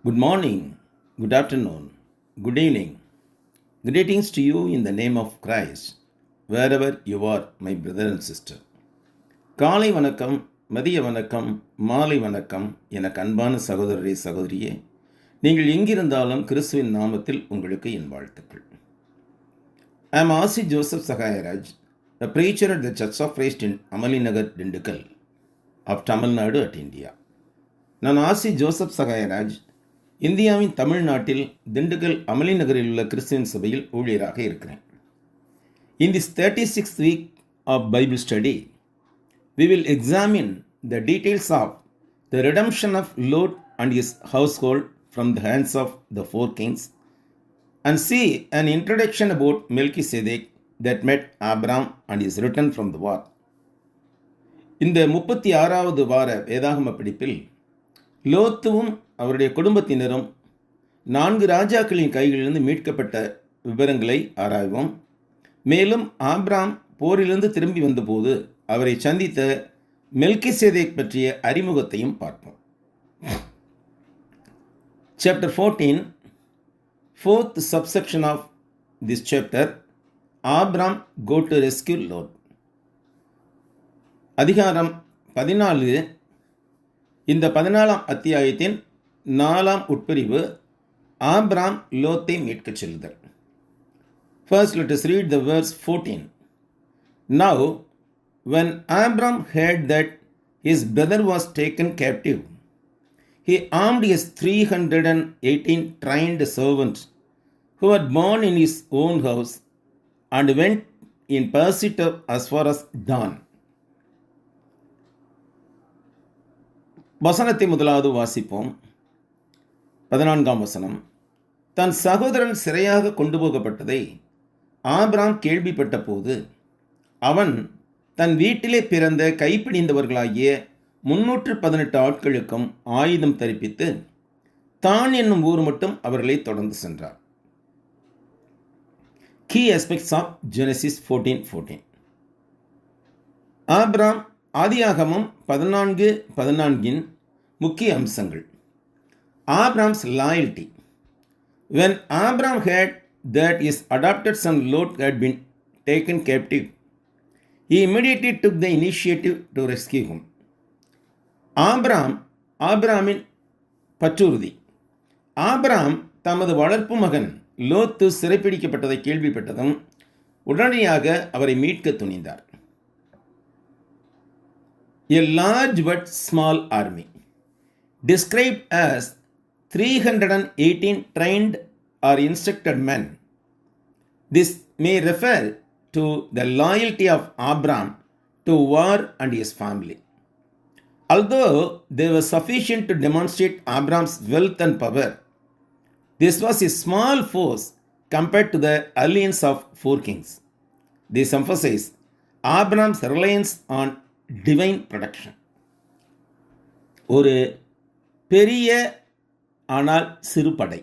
Good morning, good afternoon, good evening. Greetings to you in the name of Christ, wherever you are, my brother and sister. காலை வணக்கம், மதிய வணக்கம், மாலை வணக்கம் என அன்பான சகோதரரே சகோதரியே, நீங்கள் எங்கிருந்தாலும் கிறிஸ்துவின் நாமத்தில் உங்களுக்கு என் வாழ்த்துக்கள். I am Asi Joseph Sagayaraj, a preacher at the Church of Christ in Amalinagar Dindigul of Tamil Nadu at India. நான் ஆசி ஜோசப் சகாயராஜ், இந்தியாவின் தமிழ்நாட்டில் திண்டுக்கல் அமளி நகரில் உள்ள கிறிஸ்துவின் சபையில் ஊழியராக இருக்கிறேன். In this 36th week of Bible study, we will examine the details of the redemption of Lot and his household from the hands of the four kings and see an introduction about Melchizedek that met Abraham and is returned from the war. இந்த 36வது வார வேதாகம படிப்பில் லோத்துவும் அவருடைய குடும்பத்தினரும் 4 ராஜாக்களின் கைகளிலிருந்து மீட்கப்பட்ட விவரங்களை ஆராய்வோம். மேலும் ஆபிராம் போரிலிருந்து திரும்பி வந்தபோது அவரை சந்தித்த மெல்கிசேதேக் பற்றிய அறிமுகத்தையும் பார்ப்போம். Chapter 14, fourth subsection of this chapter, Abram go to rescue Lot. அதிகாரம் 14, இந்த 14ஆம் அத்தியாயத்தின் 4ஆம் உட்பிரிவு ஆபிராம் லோத்தை மீட்கச் செல்லுதல். First, let us read the verse 14. Now, when Abram heard that his brother was taken captive, he armed his 318 trained servants who were born in his own house and went in pursuit of as far as Dan. வசனத்தை முதலாவது வாசிப்போம். 14ஆம் வசனம். தன் சகோதரன் சிறையாக கொண்டு போகப்பட்டதை ஆபிராம் கேள்விப்பட்ட போது அவன் தன் வீட்டிலே பிறந்த கைப்பிடிந்தவர்களாகிய 318 ஆட்களுக்கும் ஆயுதம் தரிப்பித்து தான் என்னும் ஊர் மட்டும் அவர்களை தொடர்ந்து சென்றார். Key aspects of Genesis 14:14. Abram ஆதியாகமம் 14:14 முக்கிய அம்சங்கள். Abram's loyalty. When Abram heard that his adopted son Lot had been taken captive, he immediately took the initiative to rescue him. ஆபிராமின் பற்றுறுதி. Abram தமது வளர்ப்பு மகன் லோத்து சிறைப்பிடிக்கப்பட்டதை கேள்விப்பட்டதும் உடனடியாக அவரை மீட்க துணிந்தார். A large but small army, described as 318 trained or instructed men. This may refer to the loyalty of Abram to war and his family. Although they were sufficient to demonstrate Abram's wealth and power, this was a small force compared to the alliance of four kings. This emphasizes Abram's reliance on divine protection. ஒரு பெரிய ஆனால் சிறுபடை,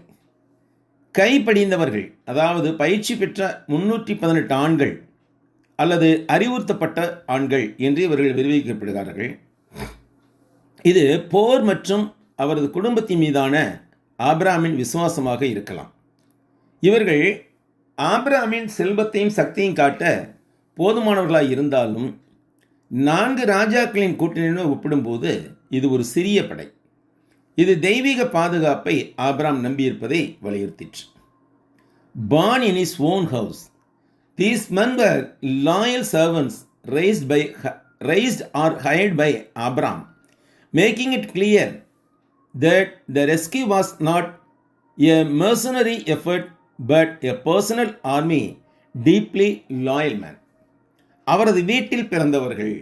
கைப்படிந்தவர்கள், அதாவது பயிற்சி பெற்ற 318 ஆண்கள் அல்லது அறிவுறுத்தப்பட்ட ஆண்கள் என்று இவர்கள் விரிவிக்கப்படுகிறார்கள். இது போர் மற்றும் அவரது குடும்பத்தின் மீதான ஆபிராமின் விசுவாசமாக இருக்கலாம். இவர்கள் ஆபிராமின் செல்வத்தையும் சக்தியும் காட்ட போதுமானவர்களாக இருந்தாலும் 4 ராஜாக்களின் கூட்டணியுடன் ஒப்பிடும்போது இது ஒரு சிறிய படை. இது தெய்வீக பாதுகாப்பை Abram நம்பியிருப்பதை வலியுறுத்திற்று. Born in his own house, these men were loyal servants raised or hired by Abram, making it clear that the rescue was not a mercenary effort but a personal army, deeply loyal men. அவரது வீட்டில் பிறந்தவர்கள்.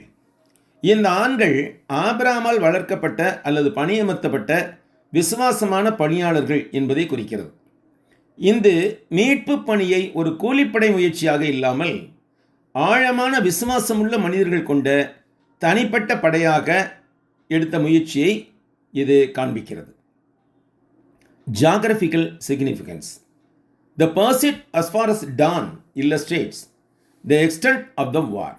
இந்த ஆண்கள் ஆபிராமால் வளர்க்கப்பட்ட அல்லது பணியமர்த்தப்பட்ட விசுவாசமான பணியாளர்கள் என்பதை குறிக்கிறது. இந்த மீட்பு பணியை ஒரு கூலிப்படை முயற்சியாக இல்லாமல் ஆழமான விசுவாசமுள்ள மனிதர்கள் கொண்ட தனிப்பட்ட படையாக எடுத்த முயற்சியை இது காண்பிக்கிறது. Geographical significance. The pursuit as far as Dan illustrates the extent of the war.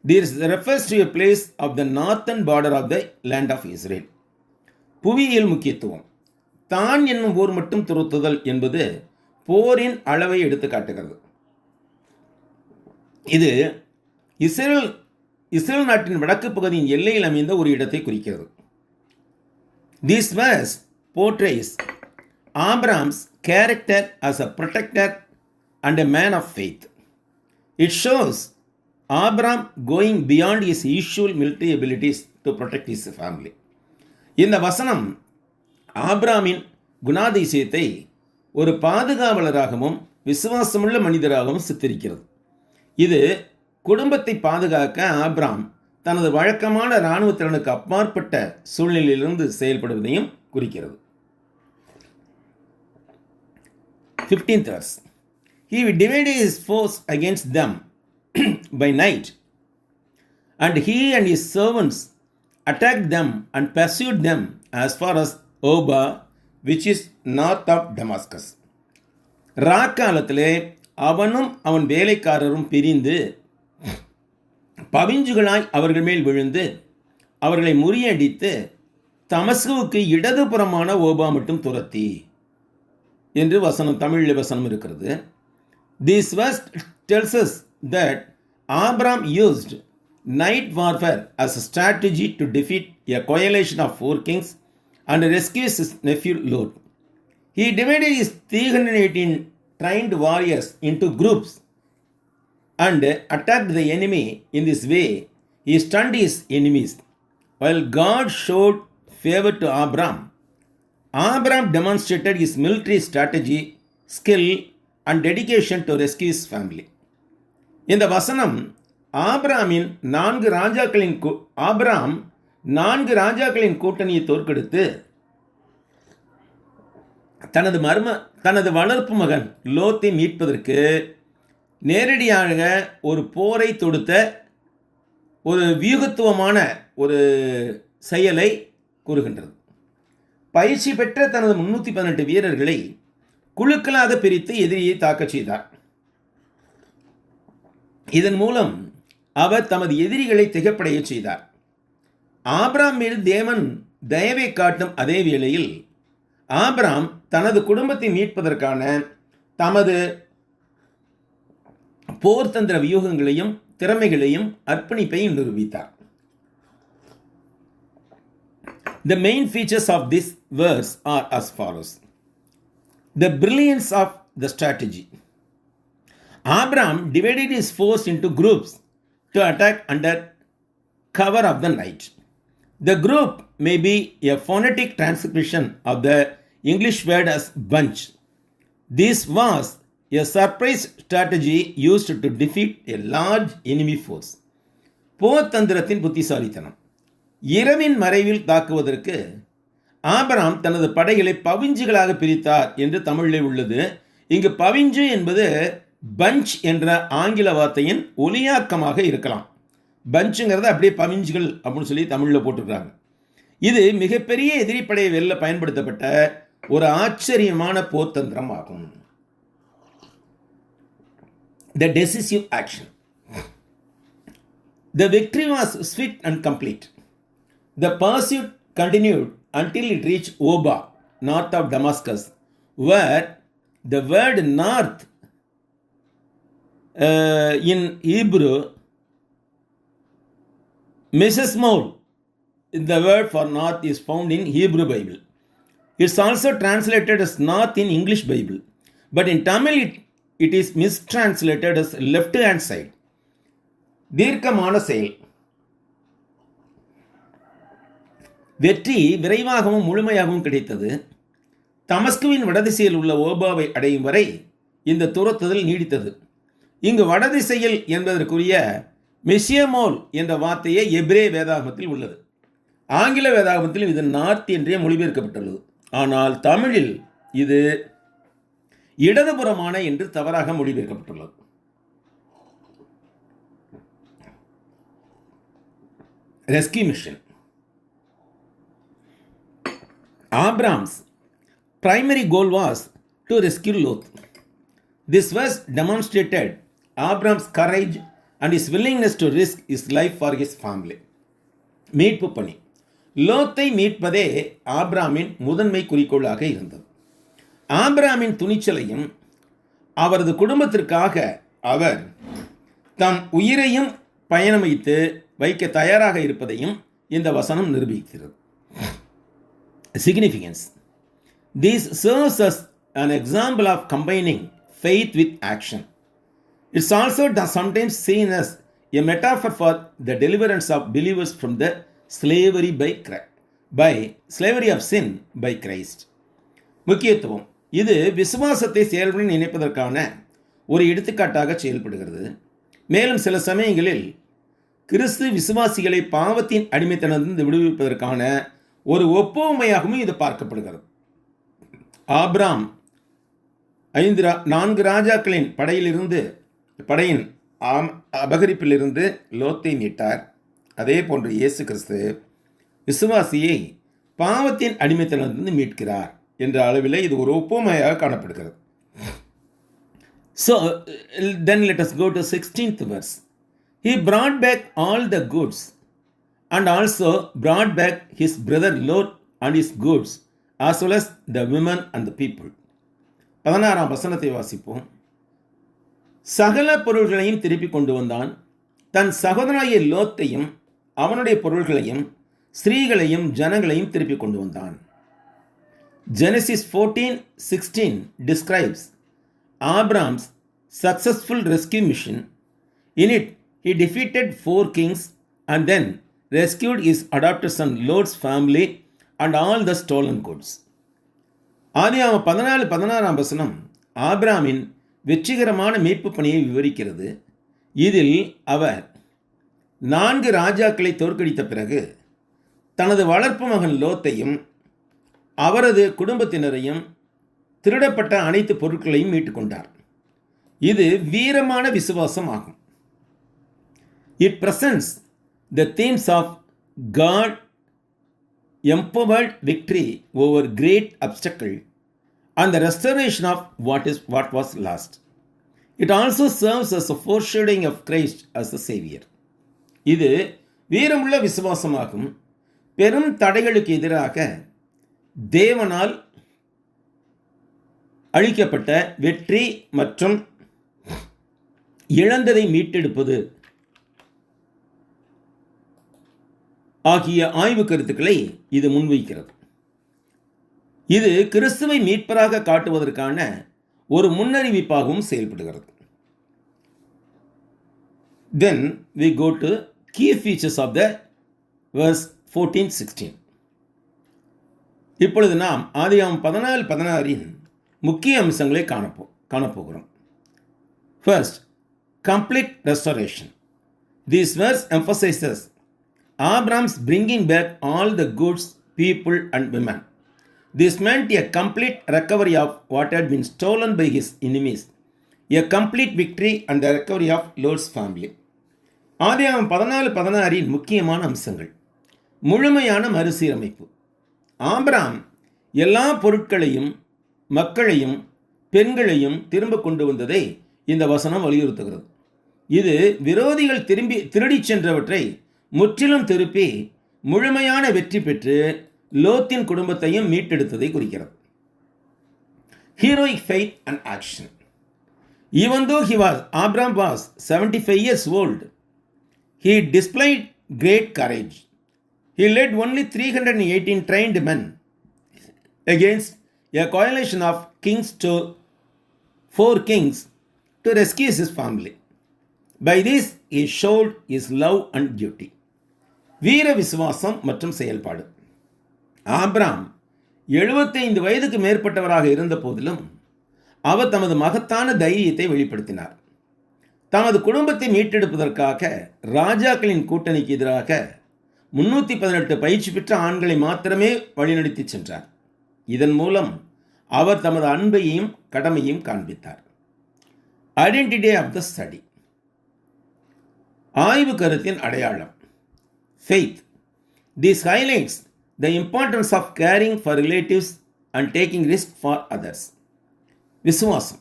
This refers to a place of the northern border of the land of Israel. புவியியல் முக்கியத்துவம். தான் என்னும் ஊர் மட்டும் துரத்துதல் என்பது போரின் அளவை எடுத்து காட்டுகிறது. இது இஸ்ரேல் நாட்டின் வடக்கு பகுதியின் எல்லையில் அமைந்த ஒரு இடத்தை குறிக்கிறது. This verse portrays Abraham's character as a protector and a man of faith. It shows Abraham going beyond his usual military abilities to protect his family. இந்த வசனம் ஆபிரகாமின் குணாதிசயத்தை ஒரு பாதுகாவலராகவும் விசுவாசமுள்ள மனிதராகவும் சித்தரிக்கிறது. இது குடும்பத்தை பாதுகாக்க ஆபிரகாம் தனது வழக்கமான இராணுவ திறனுக்கு அப்பாற்பட்ட சூழ்நிலையிலிருந்து செயல்படுவதையும் குறிக்கிறது. 15th verse. He divided his force against them by night, and he and his servants attacked them and pursued them as far as Oba, which is north of Damascus. ராக்காலத்திலே அவனும் அவன் வேலைக்காரரும் பிரிந்து பவிஞ்சுகளாய் அவர்கள் மேல் விழுந்து அவர்களை முறியடித்து தமஸ்குவுக்கு இடதுபுறமான ஓபா மட்டும் துரத்தி என்று தமிழில் வசனம் இருக்கிறது. This verse tells us that Abraham used night warfare as a strategy to defeat a coalition of 4 kings and rescue his nephew Lot. He divided his 318 trained warriors into groups and attacked the enemy. In this way, he stunned his enemies. While God showed favor to Abraham, Abraham demonstrated his military strategy, skill and dedication to rescue his family. இந்த வசனம் Abraham 4 ராஜாக்களின் கூட்டணியை தோற்கடித்து தனது வளர்ப்பு மகன் லோத்தை மீட்பதற்கு நேரடியாக ஒரு போரை தொடுத்த ஒரு வியூகத்துவமான ஒரு செயலை கூறுகின்றது. பயிற்சி பெற்ற தனது 318 வீரர்களை குழுக்களாக பிரித்து எதிரியை தாக்கச் செய்தார். இதன் மூலம் அவர் தமது எதிரிகளை திகைப்படைய செய்தார். ஆபிரகாம் மீது தேவன் தயவை காட்டும் அதே வேளையில் ஆபிரகாம் தனது குடும்பத்தை மீட்பதற்கான தமது போர்த்தந்திர வியூகங்களையும் திறமைகளையும் அர்ப்பணிப்பையும் நிரூபித்தார். The main features of this verse are as follows. The brilliance of the strategy. Abraham divided his force into groups to attack under cover of the night. The group may be a phonetic transcription of the English word as bunch. This was a surprise strategy used to defeat a large enemy force. போர் தந்திரத்தின் புத்திசாலித்தனம். இரவின் மறைவில் தாக்குவதற்கு Abraham தனது படைகளை பவிஞ்சுகளாக பிரித்தார் என்று தமிழில் உள்ளது. இங்கு பவிஞ்சு என்பது பஞ்ச் என்ற ஆங்கில வார்த்தையின் ஒலியாக்கமாக இருக்கலாம். பஞ்சுங்கிறது அப்படியே பவிஞ்சுகள் அப்படின்னு சொல்லி தமிழில் போட்டிருக்காங்க. இது மிகப்பெரிய எதிரிப்படையை வெல்ல பயன்படுத்தப்பட்ட ஒரு ஆச்சரியமான போர்த்தந்திரம் ஆகும். The decisive action. The victory was swift and complete. The pursuit continued until it reached Oba, north of Damascus, where the word north in Hebrew, Mesesmol, the word for north is found in Hebrew Bible. It's also translated as north in English Bible, but in Tamil it is mistranslated as left hand side. தீர்க்கமான செயல். வெற்றி விரைவாகவும் முழுமையாகவும் கிடைத்தது. தமஸ்குவின் வடதிசையில் உள்ள ஓபாவை அடையும் வரை இந்த துரத்துதல் நீடித்தது. இங்கு வடதிசையில் என்பதற்குரிய மெசியமோல் என்ற வார்த்தையே எபிரே வேதாகமத்தில் உள்ளது. ஆங்கில வேதாகமத்தில் இது நார்த் என்றே மொழிபெயர்க்கப்பட்டுள்ளது. ஆனால் தமிழில் இது இடதுபுறமான என்று தவறாக மொழிபெயர்க்கப்பட்டுள்ளது. Rescue mission. Abraham's primary goal was to rescue Lot. This verse demonstrated Abraham's courage and his willingness to risk his life for his family. மீட்பு பணி. லோத்தை மீட்பதே ஆபிராமின் முதன்மை குறிக்கோளாக இருந்தது. ஆபிராமின் துணிச்சலையும் அவரது குடும்பத்திற்காக அவர் தம் உயிரையும் பயணமைத்து வைக்க தயாராக இருப்பதையும் இந்த வசனம் நிரூபிக்கிறது. Significance. This serves as an example of combining faith with action. It's also sometimes seen as a metaphor for the deliverance of believers from the slavery of sin by Christ. முக்கியத்துவம். இது விசுவாசத்தை செயல்பட நினைப்பதற்கான ஒரு எடுத்துக்காட்டாக செயல்படுகிறது. மேலும் சில சமயங்களில் கிறிஸ்து விசுவாசிகளை பாவத்தின் அடிமைத்தனத்திலிருந்து விடுவிப்பதற்கான ஒரு ஒப்புமையாகவும் இது பார்க்கப்படுகிறது. ஆபிராம் 4 ராஜாக்களின் படையின் அபகரிப்பிலிருந்து லோத்தை மீட்டார். அதே போன்று இயேசு கிறிஸ்து விசுவாசியை பாவத்தின் அடிமைத்தனத்திலிருந்து மீட்கிறார் என்ற அளவில் இது ஒரு ஒப்புமையாக காணப்படுகிறது. So then let us go to 16th verse. He brought back all the goods and also brought back his brother Lot and his goods as well as the women and the people. 16ஆம் வசனத்தை வாசிப்போம். சகல பொருள்களையும் திருப்பி கொண்டு வந்தான். தன் சகோதரனாகிய லோத்தையும் அவனுடைய பொருள்களையும் ஸ்திரீகளையும் ஜனங்களையும் திருப்பி கொண்டு வந்தான். Genesis 14:16 describes Abram's successful rescue mission. In it, he defeated 4 kings and then rescued his adopted son Lot's family and all the stolen goods. ஆதியாகமம் 14:16ஆம் வசனம் ஆபிராமின் வெற்றிகரமான மீட்பு பணியை விவரிக்கிறது. இதில் அவர் 4 ராஜாக்களை தோற்கடித்த பிறகு தனது வளர்ப்பு மகன் லோத்தையும் அவரது குடும்பத்தினரையும் திருடப்பட்ட அனைத்து பொருட்களையும் மீட்டுக்கொண்டார். இது வீரமான விசுவாசம் ஆகும். It presents the themes of God empowered victory over great obstacle and the restoration of what was lost. It also serves as a foreshadowing of Christ as the Savior. இது வீரமுள்ள விசுவாசமாகும். பெரும் தடைகளுக்கு எதிராக தேவனால் அளிக்கப்பட்ட வெற்றி மற்றும் இழந்ததை மீட்டெடுப்பது ஆகிய ஆய்வு கருத்துக்களை இது முன்வைக்கிறது. இது கிறிஸ்துவை மீட்பராக காட்டுவதற்கான ஒரு முன்னறிவிப்பாகவும் செயல்படுகிறது. Then we go to key features of the verse 14-16. இப்பொழுது நாம் ஆதியாகமம் 14:16 முக்கிய அம்சங்களை காணப்போகிறோம். First, complete restoration. This verse emphasizes Abram's bringing back all the goods, people and women. This meant a complete recovery of what had been stolen by his enemies, a complete victory and the recovery of Lot's family. ஆதியாகமம் 14:16 முக்கியமான அம்சங்கள். முழுமையான மறுசீரமைப்பு. ஆபிராம் எல்லா பொருட்களையும் மக்களையும் பெண்களையும் திரும்ப கொண்டு வந்ததை இந்த வசனம் வலியுறுத்துகிறது. இது விரோதிகள் திருடிச் சென்றவற்றை முற்றிலும் திருப்பி முழுமையான வெற்றி பெற்று லோத்தின் குடும்பத்தையும் மீட்டெடுத்ததை குறிக்கிறது. Heroic faith and action. Even though Abram was 75 years old, he displayed great courage. He led only 318 trained men against a coalition of kings to 4 kings to rescue his family. By this, he showed his love and duty. வீர விசுவாசம் மற்றும் செயல்பாடு. ஆபிராம் 75 வயதுக்கு மேற்பட்டவராக இருந்த போதிலும் அவர் தமது மகத்தான தைரியத்தை வெளிப்படுத்தினார். தமது குடும்பத்தை மீட்டெடுப்பதற்காக ராஜாக்களின் கூட்டணிக்கு எதிராக 318 பயிற்சி பெற்ற ஆண்களை மாத்திரமே வழிநடத்தி சென்றார். இதன் மூலம் அவர் தமது அன்பையும் கடமையும் காண்பித்தார். Identity of the study. ஆய்வு கருத்தின் அடையாளம். Faith. This highlights the importance of caring for relatives and taking risk for others. விசுவாசம்.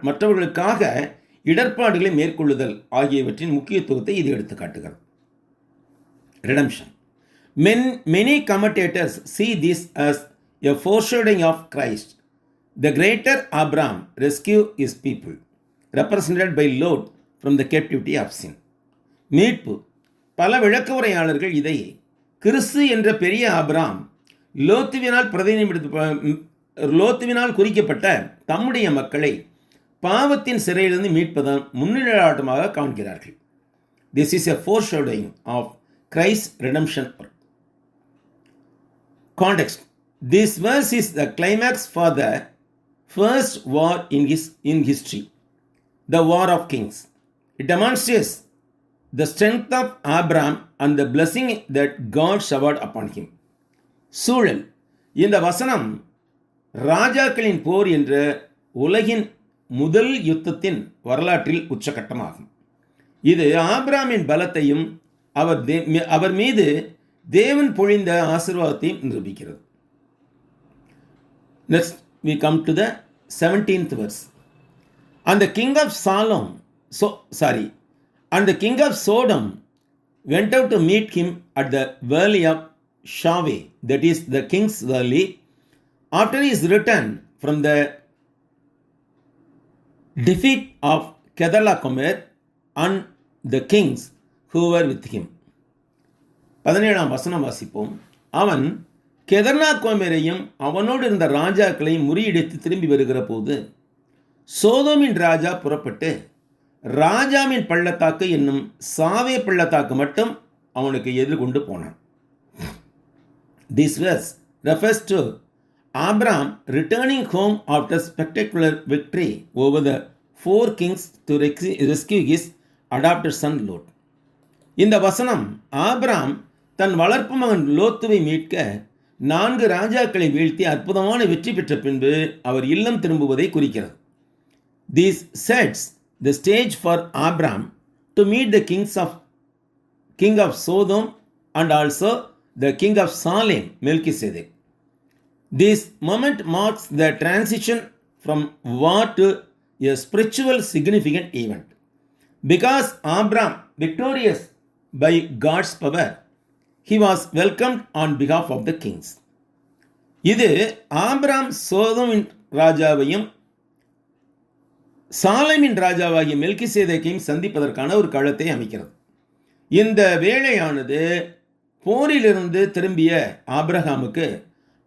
மற்றவர்களுக்காக இடர்பாடுகளை மேற்கொள்ளுதல் ஆகியவற்றின் முக்கியத்துவத்தை இது எடுத்து காட்டுகிறது. Redemption. Many commentators see this as a foreshadowing of Christ. The greater Abraham rescue his people, represented by Lot from the captivity of sin. மீட்பு. பல விளக்க உரையாளர்கள் இதை கிறிஸ்து என்ற பெரிய ஆபிரகாம் லோத்துவினால் குறிக்கப்பட்ட தம்முடைய மக்களை பாவத்தின் சிறையிலிருந்து மீட்பதன் முன்னிழலாட்டமாக காண்கிறார்கள். This is a foreshadowing of Christ's redemption work. Context. This verse is the climax for the first war in history, the War of Kings. It demonstrates the strength of Abraham and the blessing that God showered upon him. சூழல். இந்த வசனம் ராஜாக்களின் போர் என்ற உலகின் முதல் யுத்தத்தின் வரலாற்றில் உச்சகட்டமாகும். இது ஆபிரகாமின் பலத்தையும் அவர் மீது தேவன் பொழிந்த ஆசீர்வாதத்தையும் நிரூபிக்கிறது. Next we come to the 17th verse. And the king of Sodom went out to meet him at the valley of Shaveh, that is the king's valley, after his return from the defeat of Kedorlaomer and the kings who were with him. 17ஆம் வசனம் வாசிப்போம். அவன் கெதர்லாகோமேரையும் அவனோடு இருந்த ராஜாக்களையும் முறியடித்து திரும்பி வருகிற போது சோதோமின் ராஜா புறப்பட்டு ராஜாவின் பள்ளத்தாக்கு என்னும் சாவே பள்ளத்தாக்கு மட்டும் அவனுக்கு எதிர்கொண்டு போனான். This verse refers to Abraham returning home after spectacular victory over the 4 kings to rescue his adopted son Lot. இந்த வசனம் ஆபிரகாம் தன் வளர்ப்பு மகன் லோத்துவை மீட்க 4 ராஜாக்களை வீழ்த்தி அற்புதமான வெற்றி பெற்ற பின்பு அவர் இல்லம் திரும்புவதை குறிக்கிறது. This sets the stage for Abraham to meet the king of Sodom and also the king of Salem, Melchizedek. This moment marks the transition from war to a spiritual significant event. Because Abraham victorious by God's power, he was welcomed on behalf of the kings. இது Abraham சோதோமின் ராஜாவையும் சாலேமின் ராஜாவாகிய மெல்கிசேதேக்கையும் சந்திப்பதற்கான ஒரு களத்தை அமைக்கிறது. இந்த வேளையானது போரிலிருந்து திரும்பிய ஆபிரகாமுக்கு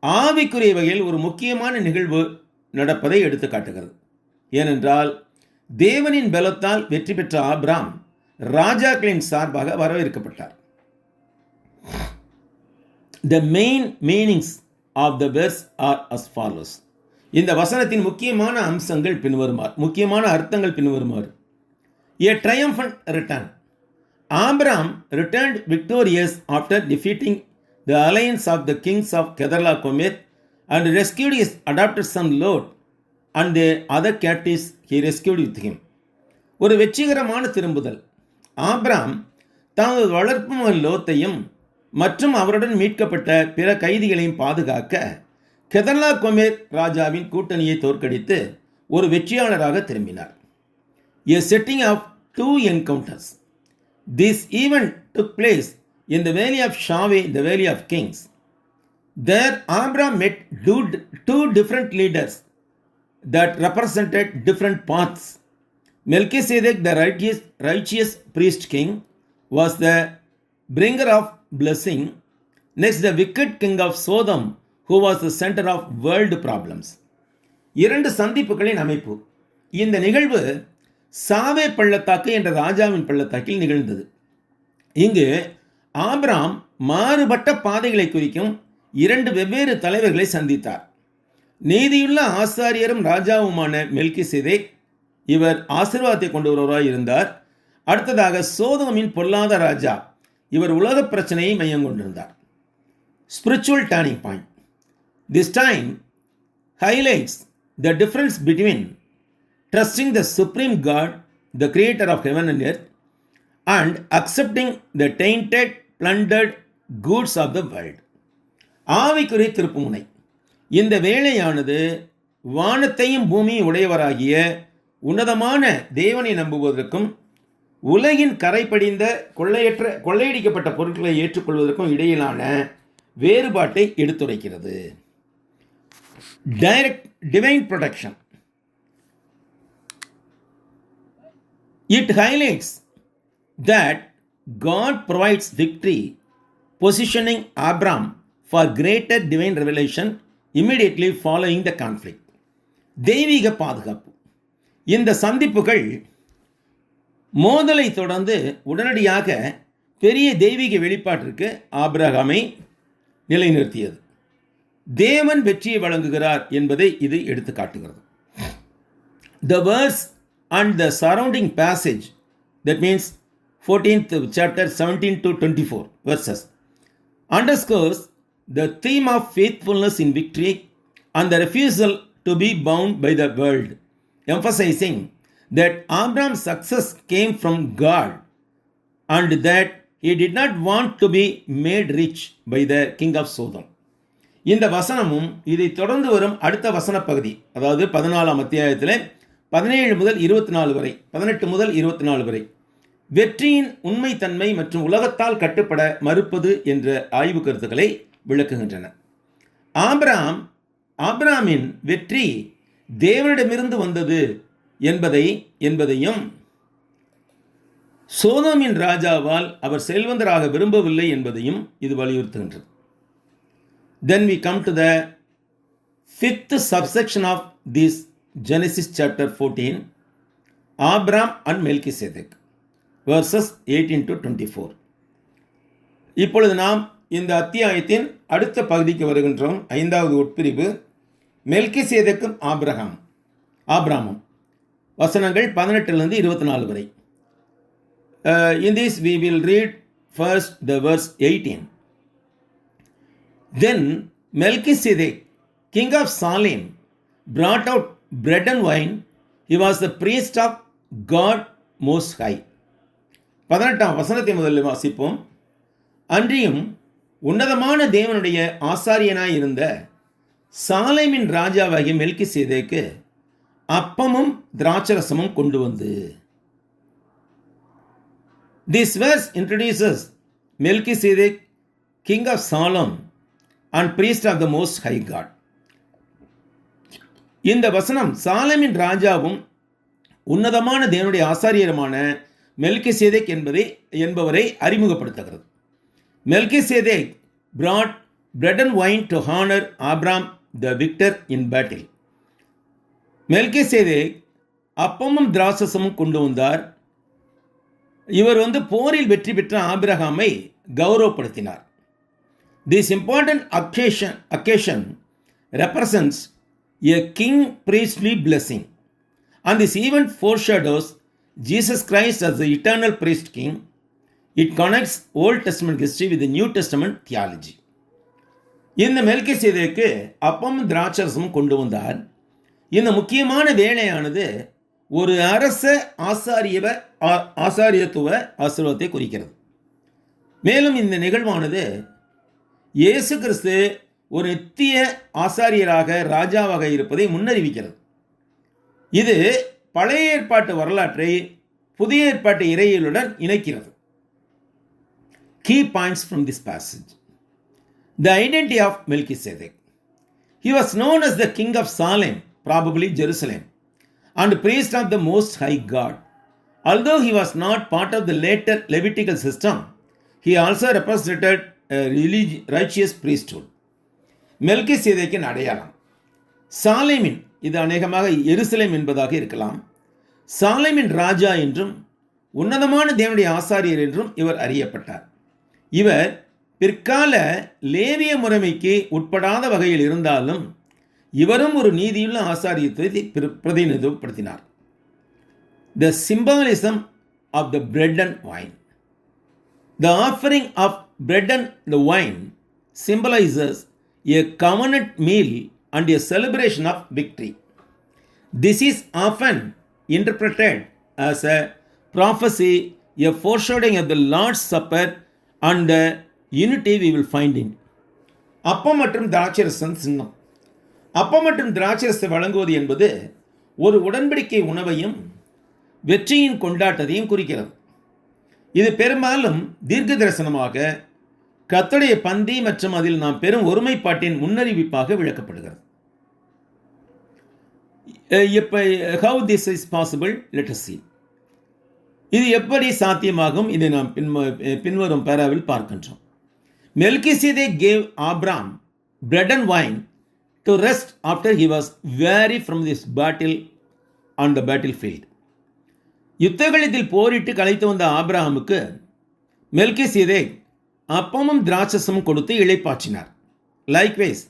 ஆவிக்குரிய வகையில் ஒரு முக்கியமான நிகழ்வு நடப்பதை எடுத்து காட்டுகிறது. ஏனென்றால் தேவனின் பலத்தால் வெற்றி பெற்ற ஆபிரகாம் ராஜாக்களின் சார்பாக வரவேற்கப்பட்டார். The main meanings of the verse are as follows. இந்த வசனத்தின் முக்கியமான அர்த்தங்கள் பின்வருமாறு. A triumphant return. Abraham returned victorious after defeating the alliance of the kings of Kedorlaomer and rescued his adopted son Lot and the other captives he rescued with him. ஒரு வெற்றிகரமான திரும்புதல். Abraham தனது வளர்ப்பு மகன் லோத்தையும் மற்றும் அவருடன் மீட்கப்பட்ட பிற கைதிகளையும் பாதுகாக்க கெதர்லாகோமேர் ராஜாவின் கூட்டணியை தோற்கடித்து ஒரு வெற்றியாளராக திரும்பினார். A setting of 2 encounters. This event took place in the valley of Shaveh, the valley of kings. There Abraham met 2 different leaders that represented different paths. Melchizedek, the righteous priest king, was the bringer of blessing. Next, the wicked king of Sodom, who was the center of world problems. 2 சந்திப்புகளின் அமைப்பு. இந்த நிகழ்வு சாவே பள்ளத்தாக்கு என்ற ராஜாவின் பள்ளத்தாக்கில் நிகழ்ந்தது. இங்கு ஆபிரகாம் மாறுபட்ட பாதைகளை குறிக்கும் 2 வெவ்வேறு தலைவர்களை சந்தித்தார். நீதியுள்ள ஆசாரியரும் ராஜாவுமான மெல்கிசேதேக், இவர் ஆசீர்வாதத்தை கொண்டு வருவராய் இருந்தார். அடுத்ததாக சோதோமின் பொல்லாத ராஜா, இவர் உலக பிரச்சனையை மையம் கொண்டிருந்தார். Spiritual turning point. This time highlights the difference between trusting the supreme God, the creator of heaven and earth, and accepting the tainted, plundered goods of the world. ஆவிக்குரிய திருப்புமுனை. இந்த வேளையானது வானத்தையும் பூமியும் உடையவராகிய உன்னதமான தேவனை நம்புவதற்கும் உலகின் கரை படிந்த கொள்ளையடிக்கப்பட்ட பொருட்களை ஏற்றுக்கொள்வதற்கும் இடையிலான வேறுபாட்டை எடுத்துரைக்கிறது. Direct divine protection. It highlights that God provides victory, positioning Abram for greater divine revelation immediately following the conflict. தெய்வீக பாதுகாப்பு. இந்த சந்திப்புகள் மோதலை தொடர்ந்து உடனடியாக பெரிய தெய்வீக வெளிப்பாட்டிற்கு ஆபிரகாமை நிலைநிறுத்தியது. தேவன் வெற்றியை வழங்குகிறார் என்பதை இது எடுத்து காட்டுகிறது. The verse and the surrounding passage, that means 14th chapter 17 to 24 verses, underscores the theme of faithfulness in victory and the refusal to be bound by the world, emphasizing that Abraham's success came from God and that he did not want to be made rich by the king of Sodom. இந்த வசனமும் இதை தொடர்ந்து வரும் அடுத்த வசன பகுதி, அதாவது 14ஆம் அத்தியாயத்தில் 17 முதல் 24 வரை, 18 முதல் 24 வரை வெற்றியின் உண்மைத்தன்மை மற்றும் உலகத்தால் கட்டுப்பட மறுப்பது என்ற ஆய்வு கருத்துக்களை விளக்குகின்றன. ஆபிரகாமின் வெற்றி தேவனிடமிருந்து வந்தது என்பதையும் சோதோமின் ராஜாவால் அவர் செல்வந்தராக விரும்பவில்லை என்பதையும் இது வலியுறுத்துகின்றது. Then we come to the 5th subsection of this Genesis chapter 14, Abraham and Melchizedek, verses 18 to 24. இப்பொழுது நாம் இந்த அத்தியாயத்தின் அடுத்த பகுதிக்கு வருகின்றோம். 5வது உட்பிரிவு மெல்கிசேதேக்கும் ஆபிரகாமும், வசனங்கள் 18 24 வரை. In this we will read first the verse 18. Then Melchizedek, king of Salem, brought out bread and wine. He was the priest of God Most High. 18ஆம் வசனத்தை முதலில் வாசிப்போம். அன்றியும் உன்னதமான தேவனுடைய ஆசாரியனாய் இருந்த சாலேமின் ராஜாவாகிய மெல்கிசேதேக்கு அப்பமும் திராட்சரசமும் கொண்டு வந்து. This verse introduces Melchizedek, king of Salem and priest of the Most High God. இந்த வசனம் சாலேமின் ராஜாவும் உன்னதமான தேவனுடைய ஆசாரியருமான மெல்கிசேதேக் என்பவரை அறிமுகப்படுத்துகிறது. Melchizedek brought bread and wine to honor Abraham the victor in battle. Melchizedek அப்பமும் திராட்சரசமும் கொண்டு வந்தார். இவர் போரில் வெற்றி பெற்ற ஆபிரகாமை கௌரவப்படுத்தினார். This important occasion represents a king priestly blessing, and this event foreshadows Jesus Christ as the eternal priest king. It connects Old Testament history with the New Testament theology. இந்த மெல்கிசேதேக்கு அப்பமும் திராட்சரசமும் கொண்டு வந்தார். இந்த முக்கியமான வேலையானது ஒரு அரச ஆசாரியத்துவ ஆசீர்வாதத்தை குறிக்கிறது. மேலும் இந்த நிகழ்வானது இயேசு கிறிஸ்து ஒரு நித்திய ஆசாரியராக ராஜாவாக இருப்பதை முன்னறிவிக்கிறது. இது பழைய ஏற்பாட்டு வரலாற்றை புதிய ஏற்பாட்டு இறையியலுடன் இணைக்கிறது. Key points from this passage. The identity of Melchizedek. He was known as the king of Salem, probably Jerusalem, and priest of the Most High God. Although he was not part of the later Levitical system, he also represented a righteous priesthood. மெல்கிசேதேக்கின் அடையாளம். சாலேமின், இது அநேகமாக எருசலேம் என்பதாக இருக்கலாம், சாலேமின் ராஜா என்றும் உன்னதமான தேவனுடைய ஆசாரியர் என்றும் இவர் அறியப்பட்டார். இவர் பிற்கால லேவிய முறைமைக்கு உட்படாத வகையில் இருந்தாலும் இவரும் ஒரு நீதியுள்ள ஆசாரியத்தை பிரதிநிதித்துவப்படுத்தினார். The symbolism of the bread and wine. The offering of bread and the wine symbolizes a covenant meal and a celebration of victory. This is often interpreted as a prophecy, a foreshadowing of the Lord's Supper and the unity we will find in. அப்பம் மற்றும் திராட்சரசம் சின்னம். அப்பம் மற்றும் திராட்சரசத்தை வழங்குவது என்பது ஒரு உடன்படிக்கை உணவையும் வெற்றியின் கொண்டாட்டத்தையும் குறிக்கிறது. இது பெரும்பாலும் தீர்க்க தரிசனமாக கர்த்தருடைய பந்தி மற்றும் அதில் நாம் பெறும் ஒருமைப்பாட்டின் முன்னறிவிப்பாக விளக்கப்படுகிறது. How this is possible? Let us see. இது எப்படி சாத்தியமாகும்? இதை நாம் பின்வரும் பேராவில் பார்க்கின்றோம். Melchizedek gave Abraham bread and wine to rest after he was weary from this battle on the battlefield. யுத்தகளத்தில் போரிட்டு களைத்து வந்த ஆபிரகாமுக்கு மெல்கிசேதேக் அப்பமும் திராட்சசமும் கொடுத்து இளைப்பாற்றினார். Likewise,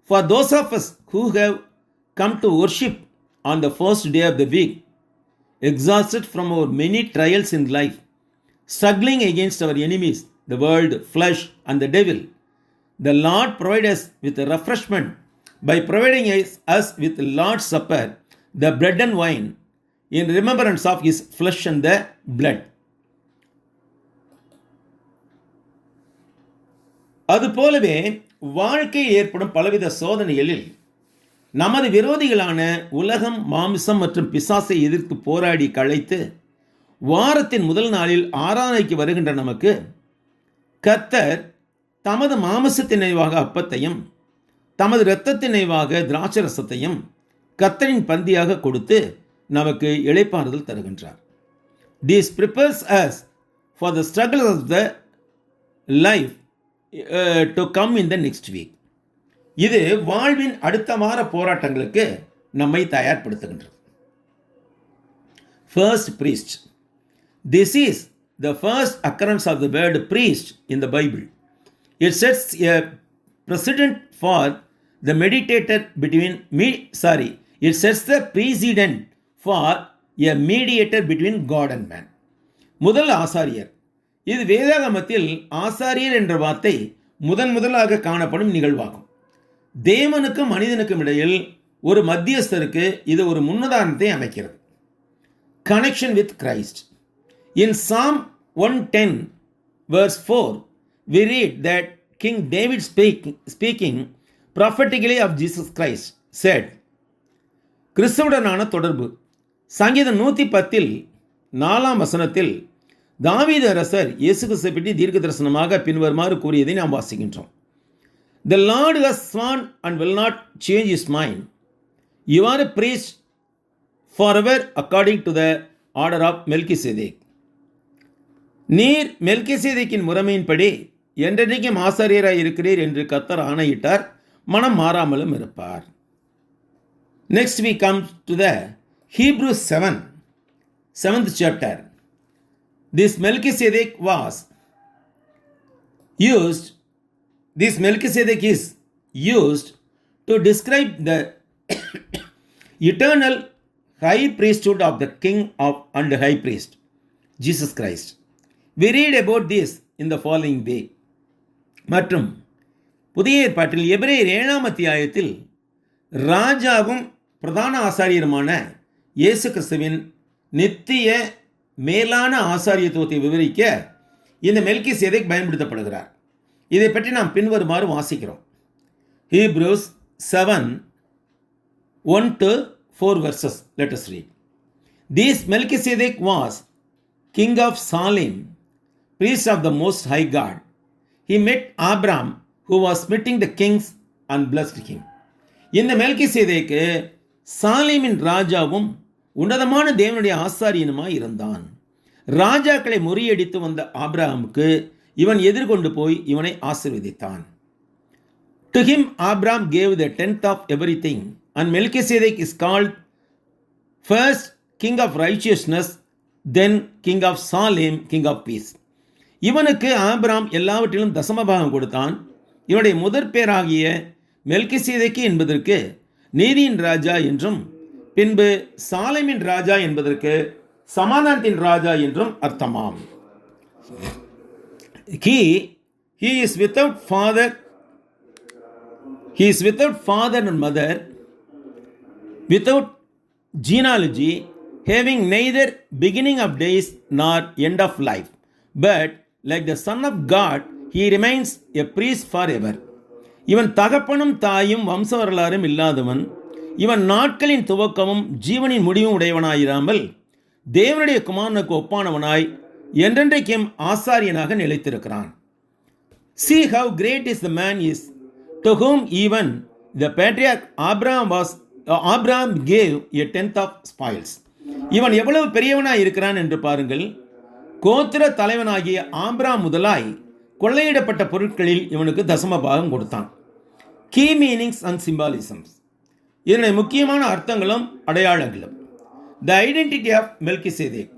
for those of us who have come to worship on the first day of the week, exhausted from our many trials in life, struggling against our enemies, the world, flesh, and the devil, the Lord provides us with a refreshment by providing us with the Lord's Supper, the bread and wine, in remembrance of his flesh and the blood. அதுபோலவே வாழ்க்கையில் ஏற்படும் பலவித சோதனைகளில் நமது விரோதிகளான உலகம், மாமிசம் மற்றும் பிசாசை எதிர்த்து போராடி களைத்து வாரத்தின் முதல் நாளில் ஆராதனைக்கு வருகின்ற நமக்கு கர்த்தர் தமது மாமிசத்தின் நினைவாக அப்பத்தையும் தமது இரத்தத்தின் நினைவாக திராட்சரசத்தையும் கர்த்தரின் பந்தியாக கொடுத்து நமக்கு இளைப்பாறுதல் தருகின்றார். This prepares us for the struggles of the life to come in the next week. இது வாழ்வின் அடுத்த வார போராட்டங்களுக்கு நம்மை தயார்படுத்துகின்றது. First priest. This is the first occurrence of the word priest in the Bible. It sets a precedent for the mediator between it sets the precedent for a mediator between God and man. முதல் ஆசாரியர். இது வேதாகமத்தில் ஆசாரியர் என்ற வார்த்தை முதலாக காணப்படும் நிகழ்வாகும். தேவனுக்கும் மனிதனுக்கும் இடையில் ஒரு மத்தியஸ்தருக்கு இது ஒரு முன்னுதாரணத்தை அமைக்கிறது. Connection with Christ. In Psalm 110 verse 4 we read that King David speaking prophetically of Jesus Christ said, கிறிஸ்துவுடனான தொடர்பு. சங்கீதம் 110 4ஆம் வசனத்தில் தாவீது அரசர் இயேசு கிறிஸ்துவை பற்றி தீர்க்க தரிசனமாக பின்வருமாறு கூறியதை நாம் வாசிக்கின்றோம். The Lord has sworn and will not change his mind. You are a priest forever according to the order of Melchizedek. நீர் மெல்கிசேதேக்கின் முறைமையின்படி என்றென்றைக்கும் ஆசாரியராய் இருக்கிறீர் என்று கர்த்தர் ஆணையிட்டார், மனம் மாறாமலும் இருப்பார். Next we come to the Hebrews 7th chapter. This Melchizedek is used to describe the eternal high priesthood of the King and High Priest, Jesus Christ. We read about this in the following way. மற்றும் புதிய ஏற்பாட்டில் எபிரேயர் 7ஆம் அத்தியாயத்தில் ராஜாவும் பிரதான ஆசாரியருமான இயேசு கிறிஸ்துவின் நித்திய மேலான ஆசாரியத்துவத்தை விவரிக்க இந்த மெல்கிசேதேக் பயன்படுத்தப்படுகிறார். இதை பற்றி நாம் பின்வருமாறு வாசிக்கிறோம். Hebrews 7:1-4 verses. Let us read. This Melchizedek was king of Salem, priest of the Most High God. He met Abraham, who was meeting the kings, and blessed him. இந்த மெல்கிசேதேக்கு சாலேமின் ராஜாவும் உன்னதமான தேவனுடைய ஆசாரியனுமாய் இருந்தான். ராஜாக்களை முறியடித்து வந்த ஆபிரகாமுக்கு இவன் எதிர்கொண்டு போய் இவனை ஆசீர்வதித்தான். To him Abraham gave the tenth of everything, and Melchizedek is called first king of righteousness, then king of Salem, king of peace. இவனுக்கு ஆபிரகாம் எல்லாவற்றிலும் தசமபாகம் கொடுத்தான். இவனுடைய முதற் பேராகிய மெல்கிசேதேக்கு என்பதற்கு நீதியின் ராஜா என்றும், பின்பு சாலேமின் ராஜா என்பதற்கு சமாதானத்தின் ராஜா என்றும் அர்த்தமாம். He is without father and mother, without genealogy, having neither beginning of days nor end of life, but like the Son of God, he remains a priest forever. இவன் தகப்பனும் தாயும் வம்ச வரலாறும் இல்லாதவன், இவன் நாட்களின் துவக்கமும் ஜீவனின் முடிவும் உடையவனாயிராமல் தேவனுடைய குமாரனுக்கு ஒப்பானவனாய் என்றென்றைக்கும் ஆசாரியனாக நிலைத்திருக்கிறான். See how great is the man is, to whom even the patriarch Abraham gave a tenth of spoils. இவன் எவ்வளவு பெரியவனாய் இருக்கிறான் என்று பாருங்கள். கோத்திர தலைவனாகிய ஆபிரகாம் முதலாய் கொள்ளையிடப்பட்ட பொருட்களில் இவனுக்கு தசம பாகம் கொடுத்தான். கீ மீனிங்ஸ் அண்ட் சிம்பாலிசம்ஸ், இதனுடைய முக்கியமான அர்த்தங்களும் அடையாளங்களும். The identity of Melchizedek.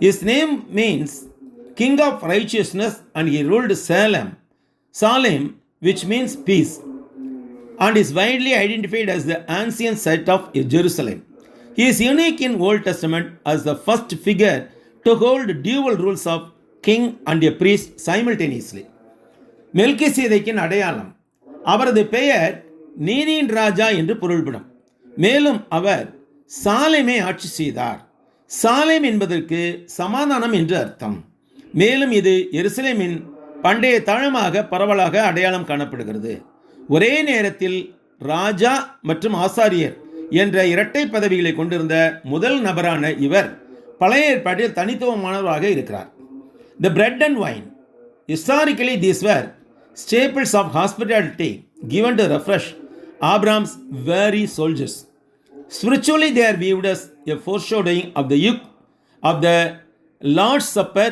His name means king of righteousness, and he ruled Salem, which means peace, and is widely identified as the ancient site of Jerusalem. He is unique in Old Testament as the first figure to hold dual rules of king and a priest simultaneously. மெல்கிசேதேக்கின் அடையாளம், அவரது பெயர் நீதியின் ராஜா என்று பொருள்படும். மேலும் அவர் சாலேமை ஆட்சி செய்தார். சாலேம் என்பதற்கு சமாதானம் என்று அர்த்தம். மேலும் இது எருசலேமின் பண்டைய தளமாக பரவலாக அடையாளம் காணப்படுகிறது. ஒரே நேரத்தில் ராஜா மற்றும் ஆசாரியர் என்ற இரட்டை பதவிகளை கொண்டிருந்த முதல் நபரான இவர் பழைய ஏற்பாட்டில் தனித்துவமானவராக இருக்கிறார். The bread and wine. Historically, these were staples of hospitality given to refresh Abraham's weary soldiers. Spiritually, they are viewed as a foreshadowing of the yoke of the Lord's Supper,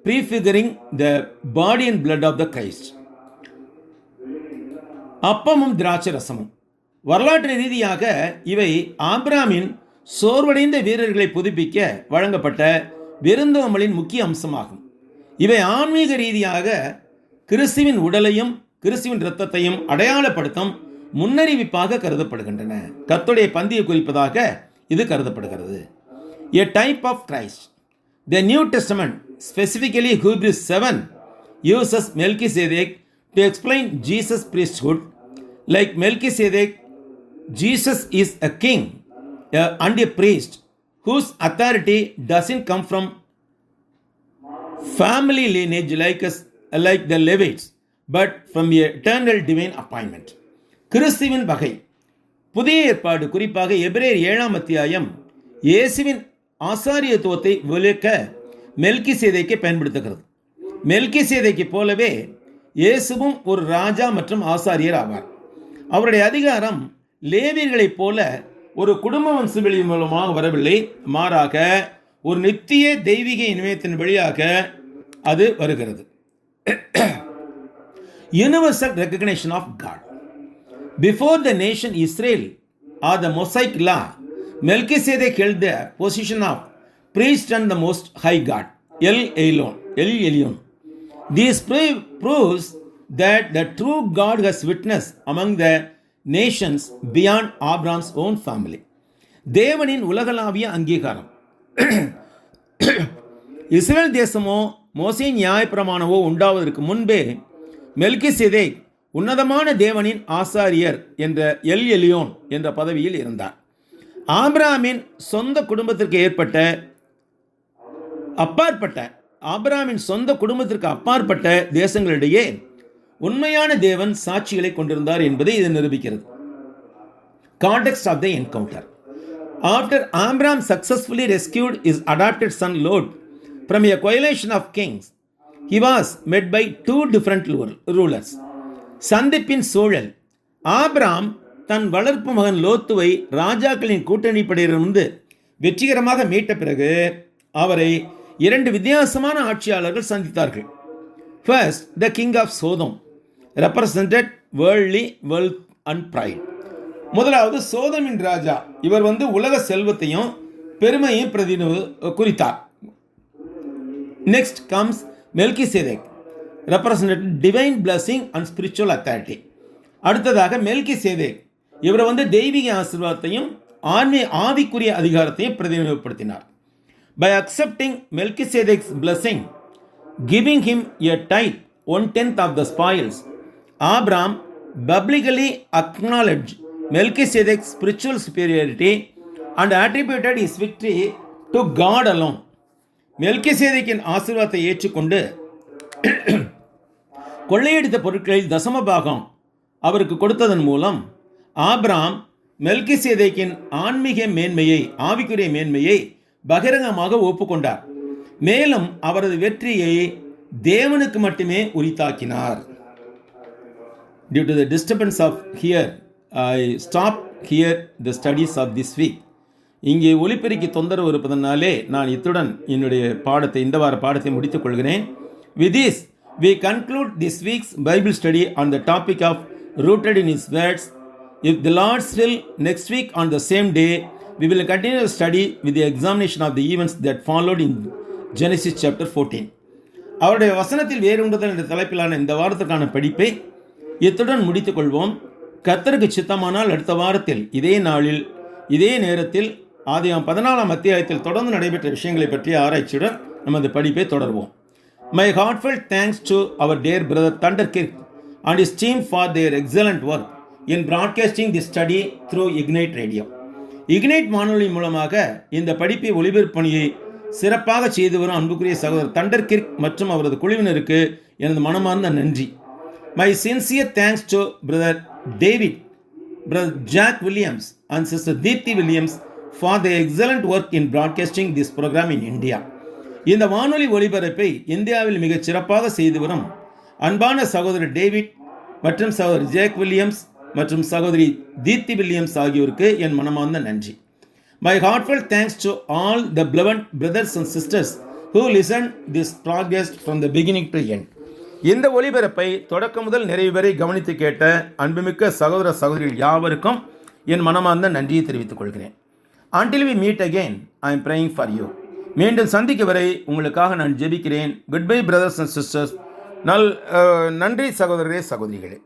prefiguring the body and blood of the Christ. அப்பமும் திராட்சை ரசமும், வரலாற்று ரீதியாக இவை ஆபிரகாமின் சோர்வடைந்த வீரர்களை புதுப்பிக்க வழங்கப்பட்ட விருந்தோம்பலின் முக்கிய அம்சமாகும். இவை ஆன்மீக ரீதியாக கிறிஸ்துவின் உடலையும் கிறிஸ்துவின் இரத்தத்தையும் அடையாளப்படுத்தும் முன்னறிவிப்பாக கருதப்படுகின்றன. கர்த்தருடைய பந்தியை குறிப்பதாக இது கருதப்படுகிறது. A type of Christ. The New Testament, specifically Hebrews 7, uses Melchizedek to explain Jesus' priesthood. Like Melchizedek, Jesus is a king and a priest whose authority doesn't come from family lineage like the Levites, but from a eternal divine appointment. கிறிஸ்துவின் வகை. புதிய ஏற்பாடு குறிப்பாக எபிரேயர் 7ஆம் அத்தியாயம் இயேசுவின் ஆசாரியத்துவத்தை விளக்க மெல்கிசேதேக்கை பயன்படுத்துகிறது. மெல்கிசேதேக்கை போலவே இயேசுவும் ஒரு ராஜா மற்றும் ஆசாரியர் ஆவார். அவருடைய அதிகாரம் லேவியர்களைப் போல ஒரு குடும்ப வம்சவெளி மூலமாக வரவில்லை, மாறாக ஒரு நித்திய தெய்வீக இணையத்தின் வழியாக அது வருகிறது. Universal recognition of God. Before the nation Israel or the Mosaic law, Melchizedek held the position of priest and the most high God, El Elyon. This proves that the true God has witnessed among the nations beyond Abraham's own family. தேவனின் உலகளாவிய அங்கீகாரம். Israel தேசமோ மோசேயின் நியாயப்பிரமாணமோ உண்டாவதற்கு முன்பே மெல்கிசேதேக் உன்னதமான தேவனின் ஆசாரியர் என்ற L Elyon என்ற பதவியில் இருந்தார். ஆபிரகாமின் சொந்த குடும்பத்திற்கு அப்பாற்பட்ட தேசங்களிடையே உண்மையான தேவன் சாட்சிகளை கொண்டிருந்தார் என்பதை இது நிரூபிக்கிறது. Context of the encounter. After Abraham successfully rescued his adopted son Lot from a coalition of kings, he was met by two different rulers. சந்திப்பின் சூழல். ஆபிரகாம் தன் வளர்ப்பு மகன் லோத்துவை ராஜாக்களின் கூட்டணிப்படையிலிருந்து வெற்றிகரமாக மீட்ட பிறகு அவரை இரண்டு வித்தியாசமான ஆட்சியாளர்கள் சந்தித்தார்கள். First, the king of Sodom represented worldly wealth and pride. முதலாவது சோதமின் ராஜா, இவர் உலக செல்வத்தையும் பெருமையும் குறித்தார். Next comes Melchizedek, represented divine blessing and spiritual authority. அடுத்ததாக மெல்கிசேதேக், இவர் தெய்வீக ஆசீர்வாதத்தையும் ஆவிக்குரிய அதிகாரத்தையும் பிரதிநிதிப்படுத்தினார். By accepting Melchizedek's blessing, giving him a tithe, 1/10 of the spoils, Abraham biblically acknowledged Melchizedek's spiritual superiority and attributed his victory to God alone. மெல்கிசேதேக்கின் ஆசீர்வாதத்தை ஏற்றுக்கொண்டு கொள்ளையடித்த பொருட்களில் தசமபாகம் அவருக்கு கொடுத்ததன் மூலம் ஆபிரகாம் மெல்கிசேதேக்கின் ஆன்மீக மேன்மையை, ஆவிக்குரிய மேன்மையை பகிரங்கமாக ஒப்புக்கொண்டார். மேலும் அவரது வெற்றியை தேவனுக்கு மட்டுமே உரித்தாக்கினார். Due to the disturbance of here, I stopped here the studies of this week. இங்கே ஒலிபெருக்கி தொந்தரவு இருப்பதனாலே நான் இத்துடன் என்னுடைய பாடத்தை, இந்த வார பாடத்தை முடித்துக் கொள்கிறேன். With this, we conclude this week's Bible study on the topic of rooted in His words. If the Lord's will, next week on the same day, we will continue the study with the examination of the events that followed in Genesis chapter 14. அவருடைய வசனத்தில் வேரூன்றுதல் என்ற தலைப்பிலான இந்த வாரத்துக்கான படிப்பை இத்துடன் முடித்துக் கொள்வோம். கர்த்தருக்கு சித்தமானால் அடுத்த வாரத்தில் இதே நாளில் இதே நேரத்தில் ஆதியாகமம் 14ஆம் அத்தியாயத்தில் தொடர்ந்து நடைபெற்ற விஷயங்களை பற்றிய ஆராய்ச்சியுடன் நமது படிப்பை தொடர்வோம். My heartfelt thanks to our dear brother Thunder Kirk and his team for their excellent work in broadcasting this study through Ignite Radio. Ignite வானொலி மூலமாக இந்த படிப்பை ஒளிபரப்பு பணியை சிறப்பாக செய்து வரும் அன்புக்குரிய சகோதரர் தண்டர் கிர்க் மற்றும் அவரது குழுவினருக்கு எனது மனமார்ந்த நன்றி. My sincere thanks to brother David, brother Jack Williams and sister Deepthi Williams for their excellent work in broadcasting this program in India. இந்த வானொலி ஒளிபரப்பை இந்தியாவில் மிகச் சிறப்பாக செய்து வரும் அன்பான சகோதரர் டேவிட் மற்றும் சகோதரர் ஜேக் வில்லியம்ஸ் மற்றும் சகோதரி தீப்தி வில்லியம்ஸ் ஆகியோருக்கு என் மனமார்ந்த நன்றி. My heartfelt thanks to all the beloved brothers and sisters who listened this broadcast from the beginning to end. இந்த ஒளிபரப்பை தொடக்கம் முதல் நிறைவு வரை கவனித்து கேட்ட அன்புமிக்க சகோதர சகோதரிகள் யாவருக்கும் என் மனமார்ந்த நன்றியை தெரிவித்துக் கொள்கிறேன். Until we meet again, I am praying for you. மீண்டும் சந்திக்க வரை உங்களுக்காக நான் ஜெபிக்கிறேன். Good bye brothers and sisters. நன்றி சகோதரரே, சகோதரிகளே.